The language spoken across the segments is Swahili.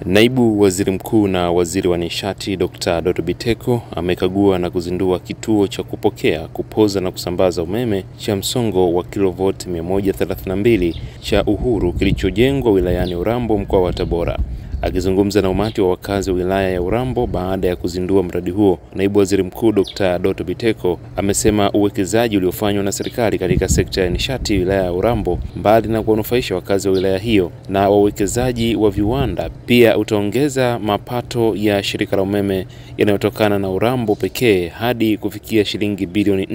Naibu Waziri Mkuu na Waziri wa Nishati Dr. Doto Biteko amekagua na kuzindua kituo cha kupokea, kupoza na kusambaza umeme cha msongo wa kilovoti 132 cha Uhuru kilichojengwa wilayani Urambo, mkoa wa Tabora. Akizungumza na umati wa wakazi wa wilaya ya Urambo baada ya kuzindua mradi huo, Naibu Waziri Mkuu Dr. Doto Biteko amesema uwekezaji uliofanywa na serikali katika sekta ya nishati wilaya ya Urambo, mbali na kuwanufaisha wakazi wa wilaya hiyo na wawekezaji wa viwanda, pia utaongeza mapato ya shirika la umeme yanayotokana na Urambo pekee hadi kufikia shilingi bilioni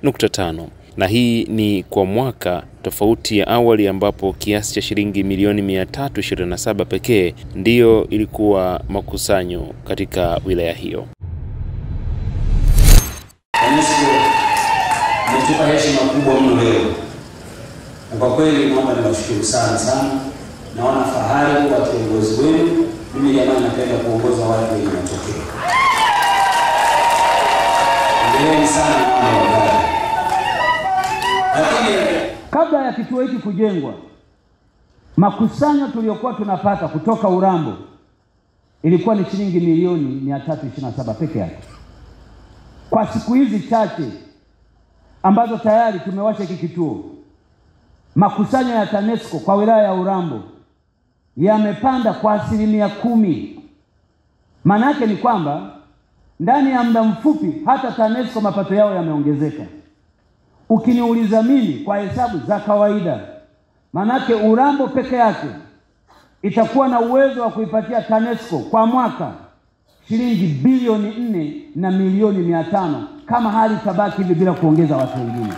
4.5. Na hii ni kwa mwaka, tofauti ya awali ambapo kiasi cha shilingi milioni 327 pekee ndiyo ilikuwa makusanyo katika wilaya hiyo. Nimetupa heshima kubwa mno leo. Kwa kweli naomba niwashukuru sana. Naona fahari kwa kiongozi wenu. Mimi jamani napenda kuongoza watu wenye matokeo. Endeleeni sana mama. Kabla ya kituo hiki kujengwa, makusanyo tuliyokuwa tunapata kutoka Urambo ilikuwa ni shilingi milioni 327 peke yake. Kwa siku hizi chache ambazo tayari tumewasha hiki kituo, makusanyo ya TANESCO kwa wilaya ya Urambo yamepanda kwa 10%. Maana yake ni kwamba ndani ya muda mfupi hata TANESCO mapato yao yameongezeka. Ukiniuliza mimi kwa hesabu za kawaida, manake Urambo peke yake itakuwa na uwezo wa kuipatia TANESCO kwa mwaka shilingi bilioni 4 na milioni 500 kama hali tabaki hivi bila kuongeza watu wengine.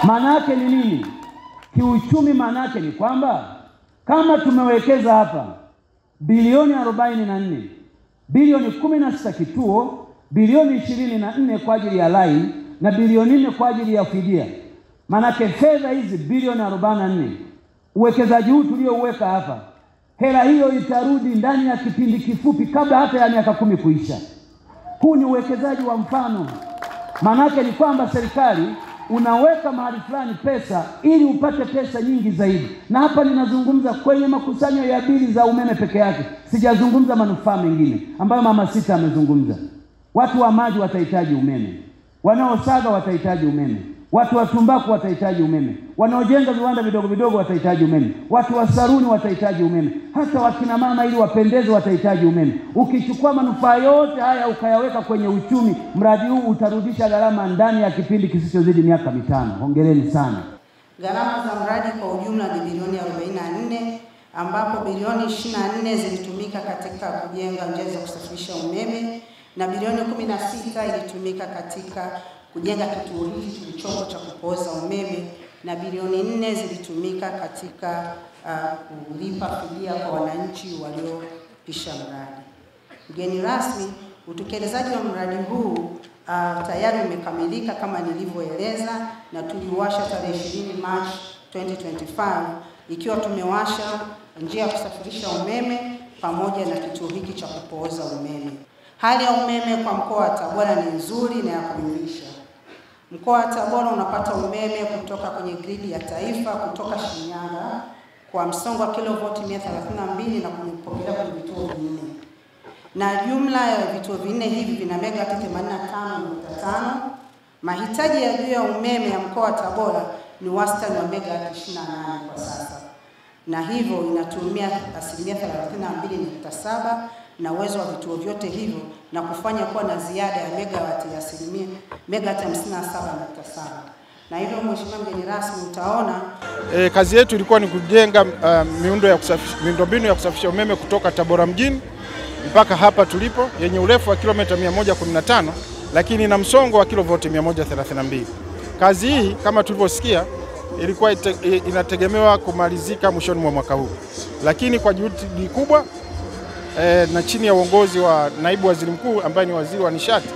Manake ni nini? Kiuchumi manake ni kwamba kama tumewekeza hapa bilioni 44, bilioni 16 kituo, bilioni 24 kwa ajili ya line na bilioni 4 kwa ajili ya fidia. Manake fedha hizi bilioni 44, uwekezaji huu tuliouweka hapa, hela hiyo itarudi ndani ya kipindi kifupi kabla hata ya miaka 10 kuisha. Huu ni uwekezaji wa mfano. Manake ni kwamba serikali unaweka mahali fulani pesa ili upate pesa nyingi zaidi. Na hapa ninazungumza kwenye makusanyo ya bili za umeme peke yake. Sijazungumza manufaa mengine ambayo Mama Sita amezungumza. Watu wa maji watahitaji umeme. Wanaosaga watahitaji umeme. Watu wa tumbaku watahitaji umeme. Wanaojenga viwanda vidogo vidogo watahitaji umeme. Watu wa saruni watahitaji umeme. Hata wakina mama ili wapendeze watahitaji umeme. Ukichukua manufaa yote haya ukayaweka kwenye uchumi, mradi huu utarudisha gharama ndani ya kipindi kisichozidi miaka 5. Hongereni sana. Gharama za mradi kwa ujumla ni bilioni 44, ambapo bilioni 24 zilitumika katika kujenga njia za kusafirisha umeme na bilioni 16 ilitumika katika kujenga kituo hiki kilichopo cha kupoza umeme na bilioni 4 zilitumika katika kulipa fidia kwa wananchi waliopisha mradi. Mgeni rasmi, utekelezaji wa mradi huu tayari umekamilika kama nilivyoeleza, na tuliwasha tarehe 20 Machi 2025 ikiwa tumewasha njia ya kusafirisha umeme pamoja na kituo hiki cha kupoza umeme. Hali ya umeme kwa mkoa wa Tabora ni nzuri na ya kuridhisha. Mkoa wa Tabora unapata umeme kutoka kwenye gridi ya taifa kutoka Shinyanga kwa msongo wa kilovoti 132 na kupokelewa kwenye vituo vinne. Na jumla ya vituo vinne hivi vina megawati 85.5. Mahitaji ya juu ya umeme ya mkoa wa Tabora ni wastani wa megawati 28 kwa sasa. Na hivyo inatumia 32.7 na uwezo wa vituo vyote hivyo na kufanya kuwa na ziada ya megawati 57.7. Na hivyo Mheshimiwa mgeni rasmi, utaona kazi yetu ilikuwa ni kujenga miundombinu ya kusafisha umeme kutoka Tabora mjini mpaka hapa tulipo, yenye urefu wa kilomita 115 lakini na msongo wa kilovoti 132. Kazi hii kama tulivyosikia ilikuwa inategemewa kumalizika mwishoni mwa mwaka huu, lakini kwa juhudi kubwa na chini ya uongozi wa Naibu Waziri Mkuu ambaye ni Waziri wa Nishati,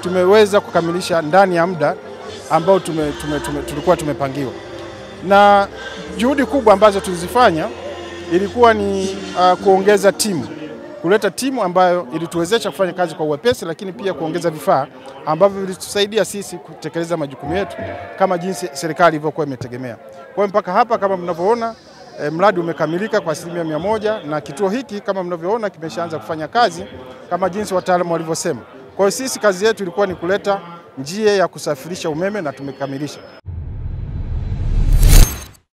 tumeweza kukamilisha ndani ya muda ambao tulikuwa tumepangiwa. Na juhudi kubwa ambazo tulizifanya ilikuwa ni kuongeza timu, kuleta timu ambayo ilituwezesha kufanya kazi kwa uwepesi, lakini pia kuongeza vifaa ambavyo vilitusaidia sisi kutekeleza majukumu yetu kama jinsi serikali ilivyokuwa imetegemea. Kwa hiyo mpaka hapa kama mnavyoona mradi umekamilika kwa 100% na kituo hiki kama mnavyoona kimeshaanza kufanya kazi kama jinsi wataalamu walivyosema. Kwa hiyo sisi kazi yetu ilikuwa ni kuleta njia ya kusafirisha umeme na tumekamilisha.